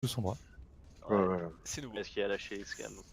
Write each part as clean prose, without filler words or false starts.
sous son bras. Ouais. C'est nouveau. Est-ce qu'il a lâché Scam donc,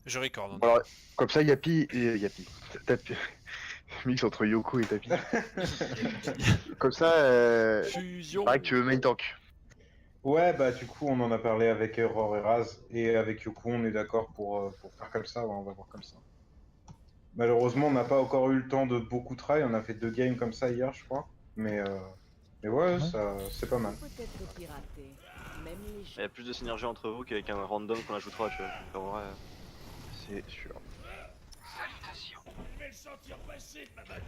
Je record. Hein. Alors, comme ça, Yapi et Yapi. Mix entre Yoko et Tapi. Comme ça, Fusion. pareil que tu veux main tank. Ouais, bah du coup, on en a parlé avec Aurore et Raz, et avec Yoku, on est d'accord pour faire comme ça, ouais, on va voir comme ça. Malheureusement, on n'a pas encore eu le temps de beaucoup try, on a fait 2 games comme ça hier, je crois. Mais ouais, ça, c'est pas mal. il y a plus de synergie entre vous qu'avec un random qu'on ajoutera, tu vois. Donc, en vrai, C'est sûr.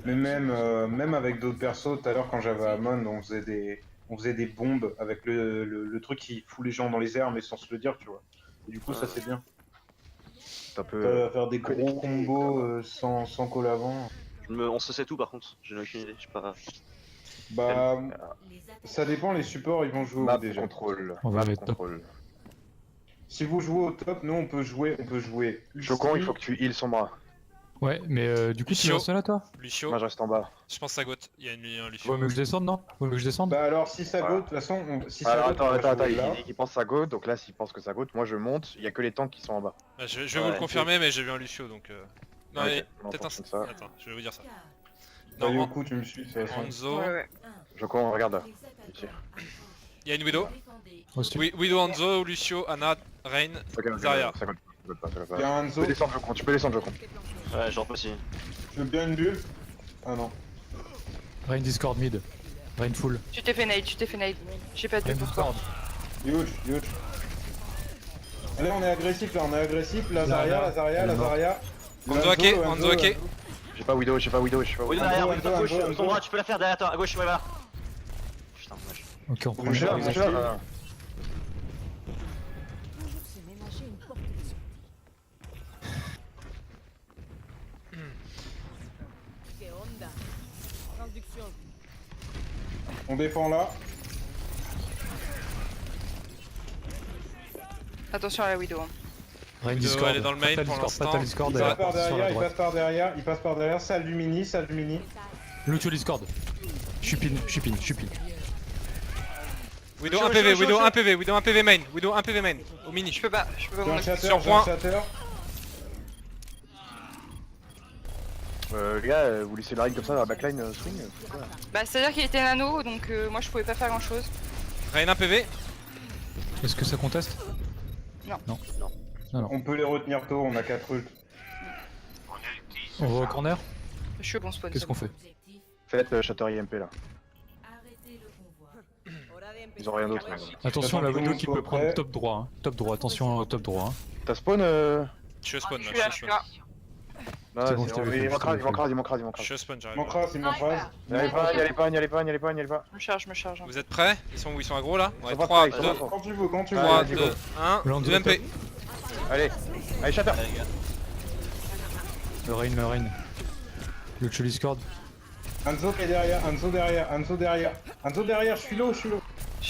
Mais même avec d'autres persos, tout à l'heure quand j'avais Amon, on faisait des bombes avec le truc qui fout les gens dans les airs, mais sans se le dire, tu vois. Et du coup, ça c'est bien. C'est un peu. Faire des gros combos sans call avant. on se sait tout par contre, j'ai aucune idée, je sais pas. Bah, ça dépend, les supports ils vont jouer Map où déjà. contrôle. On va Map mettre top. contrôle. Si vous jouez au top, nous on peut jouer. Chocon, il faut que tu heal son bras. Ouais, mais du coup, tu Lucio. restes là, toi? Lucio, Moi, je reste en bas. je pense à Goth. Il y a un Lucio. Ouais, mais que je descende, non? Ouais, mais que je descende? Bah alors si ça Voilà. go, de toute façon, si ça Alors, go, attends, on va attends, jouer là. il pense à go, donc là, s'il pense que ça go, moi je monte, il y a que les tanks qui sont en bas. Bah, je vais vous le confirmer, mais j'ai vu un Lucio donc. Non, Ok, mais on peut-être un. fonctionne ça. Attends, je vais vous dire ça. Bah, Non, Yoku, tu me suis de toute façon. Hanzo. Chocon, regarde là. Ici. Il y a une Widow. Aussi. Widow, Hanzo, Lucio, Anna, Rain, Zarya. Ça colle pas, ça colle pas. Il y a un Tu Hanzo, peux descendre, Chocon, tu peux descendre, Chocon. Ouais, genre aussi. tu veux bien une bulle? Ah non. Rain Discord mid. Rain full. Tu t'es fait nade. J'ai pas de Rain bulle pour toi. Discord. Huge. Allez, on est agressif là, La Zarya. Hanzo ok, Hanzo ok. J'ai pas Widow. Oui, derrière, Hanzo, oui, à gauche, Hanzo. son bras, tu peux la faire derrière toi, à gauche, ouais, voilà. Putain, dommage. Ok, on prend Bouge le là, jeu. bouge là. On défend là. Attention à la Widow. hein. Rain Widow, Discord. elle est dans le main Fatal pour Discord, l'instant. Fatal Discord, Il passe par sur la derrière, droite. il passe par derrière, salle du mini. Lucio Discord. Je suis pin. Widow 1 PV, Widow 1 PV, Widow 1 PV main, Widow 1 PV main, au mini. Je peux pas J'ai m'en un occuper. chatter, Sur j'ai un point. chatter. Les gars, vous laissez la règle comme ça dans la backline swing Bah, c'est-à-dire qu'il était nano, donc moi je pouvais pas faire grand-chose. Rain 1 PV. Est-ce que ça conteste? Non. On peut les retenir tôt, on a 4 ults. On va au corner? Je suis au bon spawn. Qu'est-ce qu'on fait? Faites Shatter IMP là. Ils ont rien d'autre. Attention à la Tout le Widow monde qui soit peut prendre prêt. top droit. Hein. Top droit, attention au top droit. Hein. T'as spawn Je suis au spawn Je là, suis je là, suis je au suis spawn. là. Non, C'est bon, je t'avais fait, il je t'avais m'encrase. Je suis au spawn, j'arrive. M'encrase. N'y allez pas. Je me charge. Vous êtes prêts? Ils sont où? Ils sont aggro là? Ouais, Ça va 3, pas, 2, ça va pas. Quand tu veux. 3, vas-y, 2, go. 1, Lanzo 2 MP. Allez, Shatter. Allez, les gars. Le Rain. Lucio Discord. Hanzo qui est derrière, Hanzo derrière, je suis low.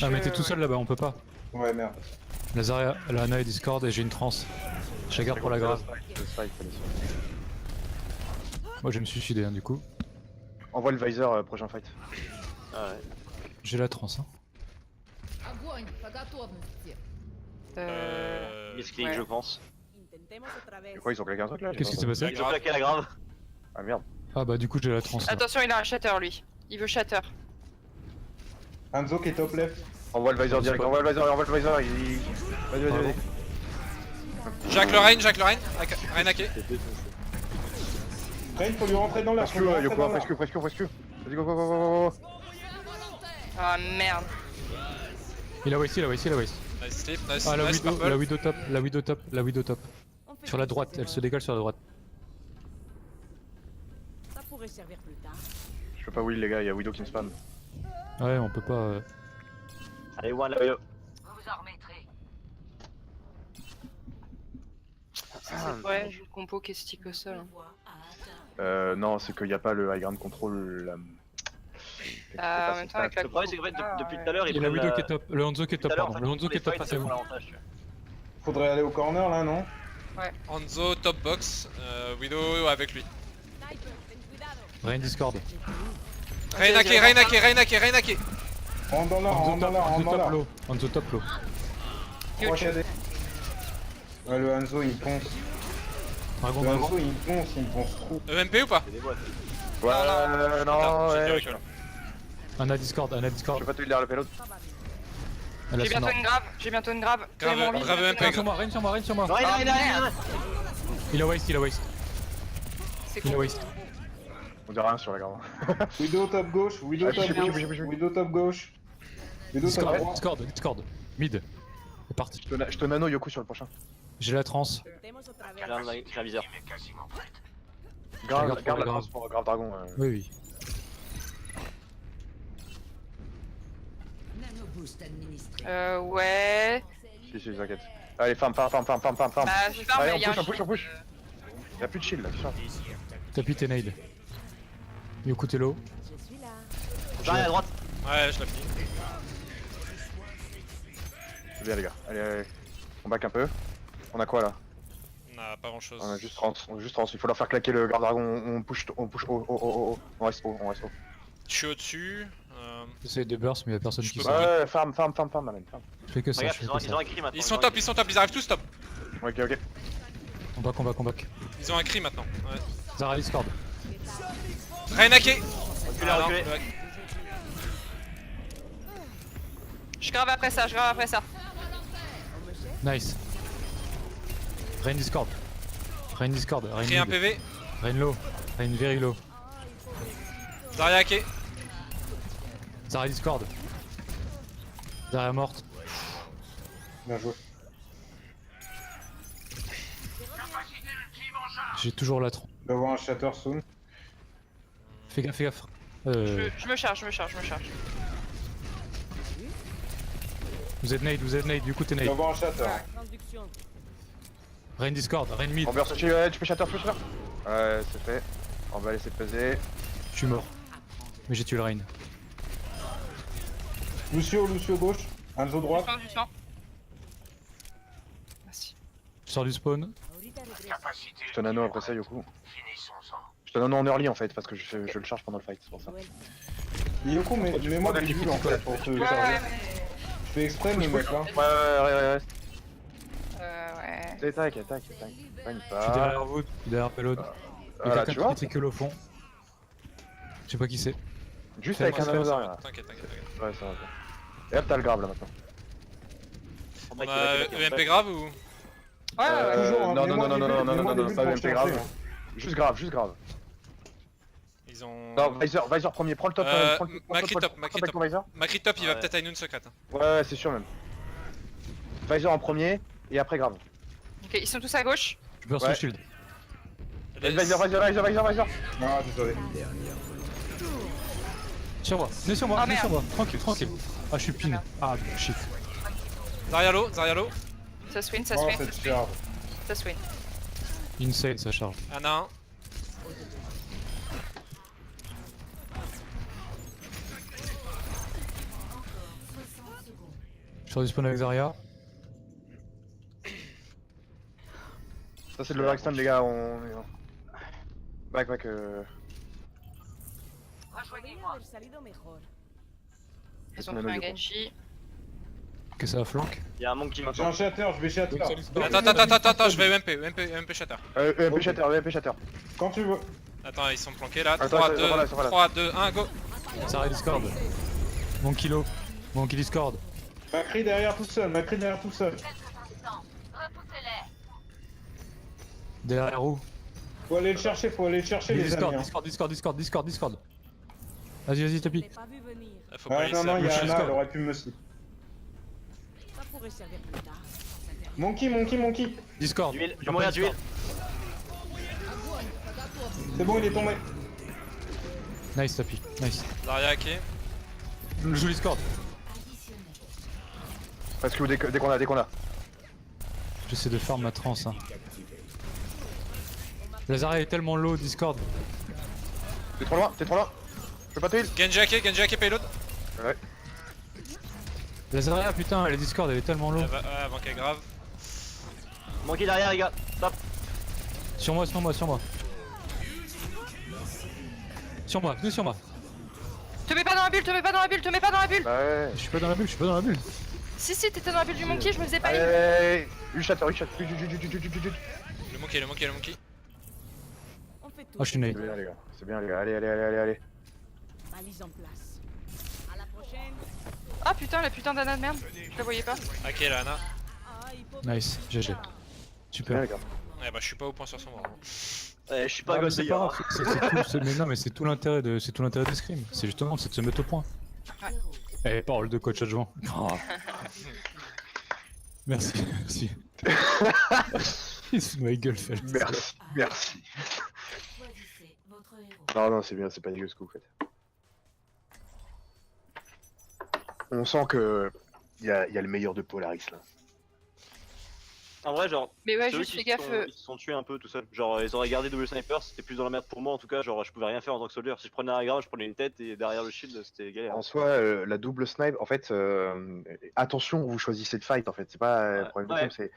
Ah, mais t'es tout seul là-bas, on peut pas. Ouais, merde. La Zarya, la Ana est Discord et j'ai une trans. Je garde pour la grave. Moi je vais me suicider hein, du coup. Envoie le visor prochain fight. Ah ouais. J'ai la trans. Hein. Огонь по готовности. Misclick, ouais. je pense. Et quoi, ils ont claqué un truc là? Qu'est-ce qui s'est passé? La Ils ont grave. claqué la grave. Ah merde. Ah bah du coup j'ai la trans. là. Attention, il a un shatter lui. Il veut shatter. Hanzo qui est top left. Envoie le visor direct, envoie le visor. Vas-y. Jack le Rain, Rain hacké. Rain, faut lui rentrer dans l'air. Presque, Yoko, presque. Vas-y, go. Ah merde. Il a waste. Nice sleep, nice, Ah nice purple. la Widow top. Sur la droite, elle se dégage sur la droite. Ça pourrait servir plus tard. Je peux pas will les gars, y'a Widow qui me spam. Ouais on peut pas... Allez, one là, yo. Vous en remettrez. C'est ouais, j'ai le compo qui est stick au sol. Non, c'est qu'il y a pas le high ground control là. Ah, en même temps avec la Le problème, c'est qu'en fait, depuis tout à l'heure, Il ils y a la prennent Widow qui est top, le Hanzo qui est top, pardon. Le Hanzo qui est top face à vous. Faudrait aller au corner là, non? Hanzo top box, Widow avec lui. Rain Discord. Reinake. On dans l'art, on dans l'art, on dans l'art. On the top low. 3 KD. Ouais, le Hanzo il ponce. Dragon, Le dragon. Hanzo il ponce trop. EMP ou pas? C'est des boîtes. Ouais, Putain, non, j'ai dit ouais. recul. Un à Discord, un à Je Discord. vais pas te derrière le payload. Elle a J'ai son bientôt arme. une grave, j'ai bientôt une grave. Grave, Tenez mon grave vie. EMP, Rien sur moi, rien sur moi, rien sur moi. Rien. Il a waste, il a waste. C'est Il a cool. waste. On dit rien sur la garde. Widow top gauche, Widow Ah, top bouge, gauche, bouge, bouge, bouge. Widow top gauche. Widow top Discord, droite. Discord, Discord. Mid. C'est parti. Je te nano Yoku sur le prochain. J'ai la trans. J'ai un viseur. Regarde Garde la pour la trans pour Grave Dragon. Oui, oui. Ouais. Si, t'inquiète. Allez, farm. Bah, je ferme, Allez, mais il y a un on push. Y'a plus de shield là, putain. Tapis tes nades. Yoku t'es low. J'arrive à droite. Ouais, je l'ai fini. C'est bien les gars. Allez. On back un peu. On a quoi là? On a pas grand chose. On a juste 30. Il faut leur faire claquer le Garde Dragon. On push haut. On reste haut. Je suis au-dessus. J'essaie de burst, mais y'a personne Je qui peux sait. pas. Ouais, farm, man. Je fais que ça, Regarde, je fais que ils ont ça. un cri maintenant. Ils sont top, ils arrivent tous top. Ok. On back. Ils ont un cri maintenant. Ouais. Zara Discord. Reinake. Reculez. Je grave après ça. Nice. Rain Discord. Rain Cri un mid. PV. Rain low. Rain very low. Zarya hacké. Zara Discord. Zara morte. Bien joué. J'ai toujours la tronc. Il va y avoir un shatter soon. Fais gaffe. Je me charge. Vous êtes nade, du coup t'es Il va y nade. avoir un shatter. Rain Discord, Rain mid. On burst aussi, ouais, tu peux shatter. Ouais, c'est fait. On va laisser peser. Je suis mort. Mais j'ai tué le Rain. Lucio gauche. Hanzo droite. Du sang. Merci. Je sors du spawn. Je te nano après ça, Yoku. Je te nano en early en fait, parce que je le charge pendant le fight, c'est pour ça. Yoko, mets-moi des bulles en fait pour te charger. Je fais exprès, mais mec là. Ouais. Ouais. Tac. Panique Je suis pas. derrière vous, derrière payload. Il y a Voilà, tu quelqu'un vois. qui trickle au fond. Je sais pas qui c'est. Juste avec un Fais-moi nano ça, derrière. T'inquiète. Ouais, ça va. Et hop, t'as le grave là maintenant. On a EMP grave ou? Ouais. Toujours, hein, Non, mets-moi des bulles pas pour MP chercher, grave. hein. Juste grave. Ils ont. Non, Visor premier, prends le top. Macri top. Visor. Macri top, il va Ouais. peut-être à une secrète. Ouais, c'est sûr même. Visor en premier, et après grave. Ok, ils sont tous à gauche. Je burst Ouais. le shield. Visor. Ah, désolé. Sur moi, venez sur moi, Ah, venez sur merde. moi. Tranquille. Ah, je suis pin. Ah, shit. Zarya low. Ça swing. Oh, cette charge. Ça swing. Insane, ça charge. Un à un. Je sors du spawn avec Zarya. Ça c'est le Blackstone les gars, on... Back. Ils ont pris un Genji. Que ça flanque. Il y a un monk qui J'ai un shatter, je vais shatter. Attends, je vais EMP shatter. EMP shatter. Quand tu veux. Attends, ils sont planqués là. Attends, 3, ils 2, sont là, ils sont là. 3, 2, 1, go. Zarya Discord. Mon kilo. Monkey Discord. Macri derrière tout seul. Derrière où? Faut aller le chercher, les amis. hein. Discord. Vas-y, tapis. Faut pas Ouais, laisser. non, il y a Lucio Anna, Discord. elle aurait pu me slip. Monkey. Discord. d'huile. Je vais mourir d'huile. C'est bon, il est tombé. Nice, tapis. Nice. Zarya hacké. Je joue Discord. Parce que dès qu'on a. J'essaie de farm ma trans. Hein. La Zarya est tellement low, Discord. T'es trop loin. Je peux pas te heal. Genji hacké payload. Ouais. La Zarya, putain, elle est Discord, elle est tellement low. Ouais, avant qu'elle grave. Monkey derrière les gars. Stop. Sur moi. Venez sur moi. Te mets pas dans la bulle, te mets pas dans la bulle, te mets pas dans la bulle. Bah ouais. Je suis pas dans la bulle, je suis pas dans la bulle. Si, t'étais dans la bulle du monkey, je me faisais pas Allez, in. allez, allez. Ulchat. Le monkey, le monkey. On fait tout. Oh, je suis C'est nade. bien les gars, c'est bien les gars, allez. Balise en place. À la prochaine. Ah putain, la putain d'Anna de merde. Je la voyais pas. Ok, là, Anna. Ah, il faut Nice, GG. C'est bien Super. les gars. Ouais, bah, je suis pas au point sur son bras. Je suis pas Ah, mais God c'est Slayer. pas grave, mais non, mais c'est tout l'intérêt de Scream. C'est justement c'est de se mettre au point. Eh, parole de coach adjoint. Oh. Merci. Il se fout de ma gueule, Felt. Merci. Non, c'est bien, c'est pas dégueu ce que vous faites. On sent que y a le meilleur de Polaris là. En vrai, genre, Mais ouais, ceux juste qui fais se gaffe. sont- ils se sont tués un peu tout seuls. Genre, ils auraient gardé double sniper, c'était plus dans la merde pour moi en tout cas. Genre, je pouvais rien faire en tant que soldier. Si je prenais un grave, je prenais une tête et derrière le shield, c'était galère. En soi, la double snipe, en fait, attention où vous choisissez de fight en fait. C'est pas le problème de Ouais. game, c'est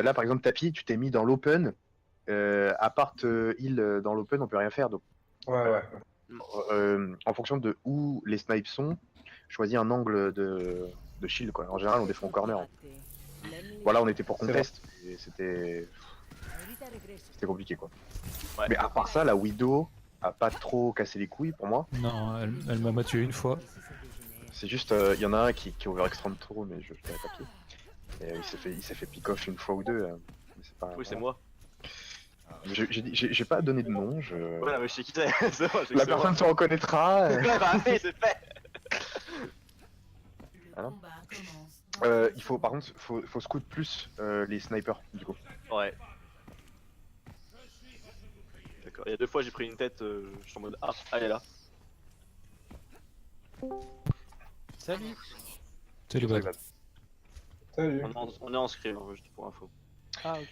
là par exemple Tapi, tu t'es mis dans l'open. À part heal dans l'open, on peut rien faire. Donc, Ouais. en fonction de où les snipes sont, choisis un angle de shield quoi. En général, on défend au corner. Voilà, on était pour C'est contest et c'était compliqué quoi. Ouais. Mais à part ça, la Widow a pas trop cassé les couilles pour moi. Non, elle m'a tué une fois. C'est juste, il y en a un qui a ouvert extrême trop, mais je l'avais pas pied. Et il s'est fait pick off une fois ou deux. Mais c'est pas. Oui, c'est moi. J'ai pas donné de nom. Ouais, mais je sais qui c'est. C'est moi, je sais que La c'est moi. personne se reconnaîtra. Ouais, bah, oui, c'est fait. Il faut par contre, faut scout plus les snipers du coup. Ouais. D'accord, il y a 2 fois j'ai pris une tête, je suis en mode ah, elle est là. Salut C'est bad. bad. Salut. On est en scrim, hein, juste pour info.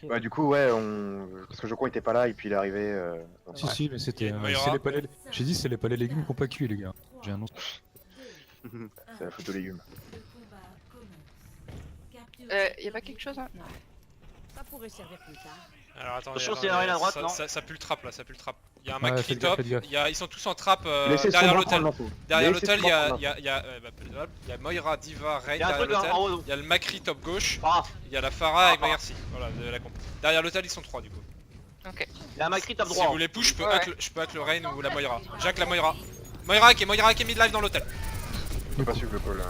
Bah du coup ouais, parce que Joko était pas là et puis il est arrivé. Donc, Si, si, mais c'était. Moira. C'est les palais. J'ai dit, c'est les palais légumes qu'on pas cuit, les gars. J'ai un nom. c'est la photo légumes. Y'a pas quelque chose hein? Non. Ça pourrait servir plus tard. Alors attendez, Attention, s'il y en a une à droite, non ça pue le trap là, ça pue le trap. Il y a un Ouais, Macri faites gaffe, top, faites gaffe. ils sont tous en trap Laissez derrière Sombra l'hôtel. prendre l'info. Derrière Laissez l'hôtel, il Sombra y a, prendre il y a Moira, Diva, Rain Il y a un derrière truc là l'hôtel. en haut. Il y a le Macri top gauche, Ah, il y a la Pharah avec Magarcy. Voilà, de la comp. Derrière l'hôtel, ils sont 3 du coup. Ok. il y a un Macri top Si droit. vous voulez push, je peux Ouais. hack le Rain ou la Moira. Jack la Moira. Moira qui est mid-life dans l'hôtel. J'ai pas suivi le call.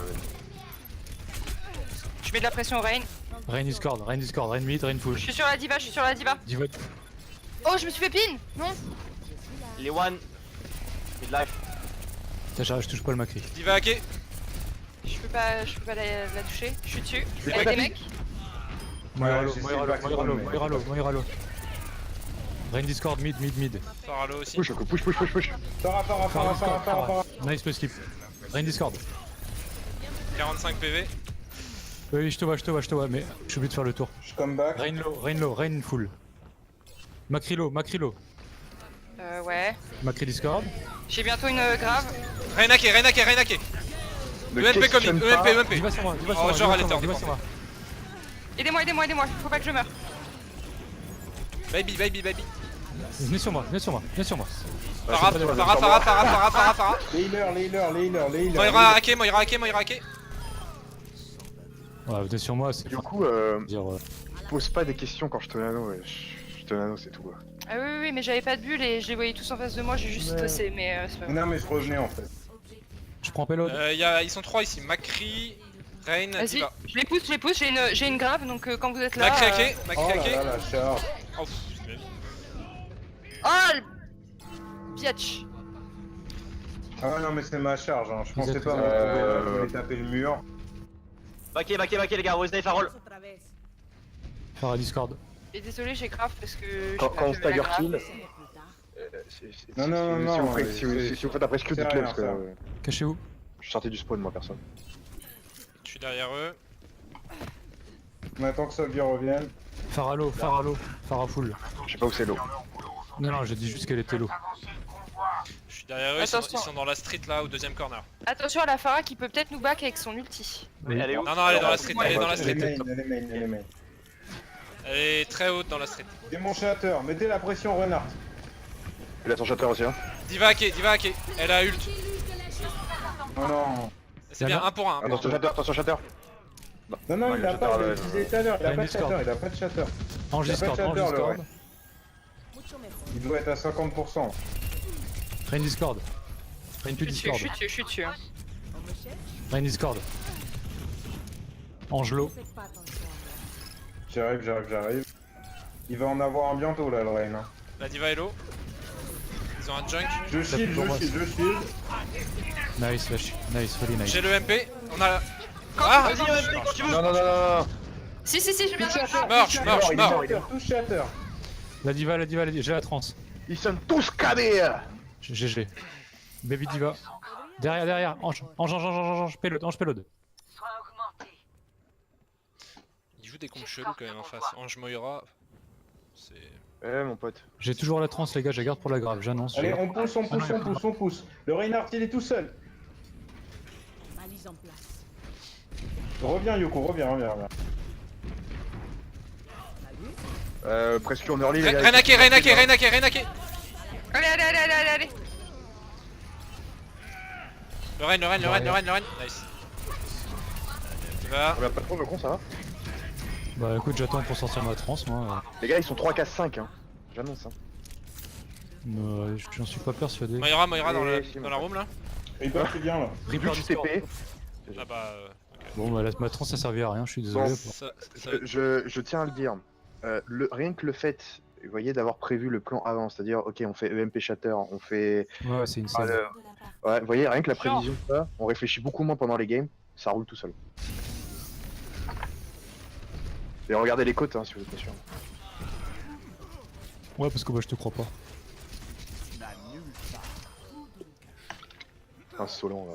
Je mets de la pression au Rain. Rain Discord, Rain mid, Rain full. Je suis sur la diva, Diva. Oh, je me suis fait pin. Non. Les one. Midlife. Putain, je touche pas le Macri. Diva hacké. Je peux pas la toucher. Je suis dessus. vais Y'a pas des taper. mecs. Moira low, j'essaie Moira de low, backstone, mais- Moira low. Rain Discord, mid. Pharah low aussi. Push, Joko, push. Para. Nice le skip. Rain Discord. 45 PV. Oui, je te vois, mais je suis obligé de faire le tour. Je come back. Rain low, Rain full. Macri low. Ouais. Macri Discord. J'ai bientôt une grave. Rain hacké. Ne EMP comme questionne pas. EMP. Diva sur moi, Oh, genre, elle était hors Diva défense. sur moi. Aidez-moi. Faut pas que je meure. Baby. Venez sur moi. Pharah. Les healers. Moira hacké. Ouais, venez sur moi, c'est Du coup, dire. pose pas des questions quand je te l'anneau. Je te l'anneau, c'est tout. Quoi. Ah oui, mais j'avais pas de bulle et je les voyais tous en face de moi. J'ai juste stressé, mais c'est pas grave. Non, mais je revenais en fait. Je prends payload. Ils sont 3 ici. Macri, Rain, Vas-y, Diva. je les pousse. J'ai une grave, donc quand vous êtes là. Macri hacké. Oh là là, la charge. Oh, pff, c'est bien. Oh le biatch. Ah ouais, non, mais c'est ma charge, hein. Je Vous pensais êtes- pas me trouver taper le mur. Backé les gars, Rose Farol. Otra vez. Faire à Discord. Et désolé, j'ai grave parce que. Quand on stagger kill, Servir plus tard. Non, si vous faites après screw, c'est dites-le rien, parce que ça. Cachez-vous. je suis sorti du spawn moi personne. Je suis derrière eux. On attend que Soldier revienne. Farah full. Je sais pas où c'est l'eau. Non, j'ai dit juste qu'elle était low. Je suis derrière eux, Attention. ils sont dans la street là, au deuxième corner. Attention à la Pharah qui peut peut-être nous back avec son ulti. Oui. Elle est où? Non, elle est dans la street, elle est dans la Elle est street. main, elle est main. Elle est très haute dans la street. Démonstrateur, mettez la pression Renard. Il a son chateur aussi hein. Diva hacké. Elle a ult. Oh non. C'est bien, 1 pour 1. Attention shatter. Non, non, il Ouais, a le pas, shatter, je le disais tout à l'heure, il a T'as pas une de shatter, Discord. il a pas de shatter. Ange Il a pas de Discord, Ange shatter, le Discord. Ren. Il doit être à 50%. Rain Discord. Rain plus Je suis Discord. dessus, je suis dessus. Hein. On me cherche. Rain Discord. Angelo. Faites pas attention. J'arrive. Il va en avoir un bientôt là, le Ren. Hein. La diva est low. Ils ont un junk. Je shield, je shield. Nice, Flash. Nice, really nice. J'ai le MP. On a. Ah Vas-y, MP, quand tu veux. Non. Si, je viens de Mort, je meurs, je meurs. Tout shatter. La diva, j'ai la trans. Ils sont tous cadés. GG. Baby diva. Derrière. Ange, payload. Il joue des comptes chelous quand même en face. Ange Moira. C'est. Mon pote. J'ai toujours la trans, les gars, je la garde pour la grave, j'annonce. Allez, on pousse. Le Reinhardt il est tout seul. Balise en place. Reviens Yoko, reviens. Presque en early les gars. Renake. Allez. Le Ren. Nice. Diva. On a pas trop le con, ça va. Bah écoute, j'attends pour sortir ma trans, moi. Les gars, ils sont 3 casse 5 hein. J'annonce hein. J'en suis pas persuadé. Moira dans Si, la room là. Reaper c'est bien là. Reaper Plus Discord. TP. Ah bah. Bon bah ma trans ça servait à rien, je suis désolé. Bon. Ça- Je tiens à le dire. Rien que le fait, vous voyez, d'avoir prévu le plan avant, c'est-à-dire, ok, on fait EMP Shatter, on fait. Ouais, c'est une Ah, scène. Ouais, vous voyez, rien que la prévision, ça, on réfléchit beaucoup moins pendant les games, ça roule tout seul. Et regardez les côtes, hein, si vous êtes pas sûr. Ouais, parce que moi je te crois pas. Un Solan là.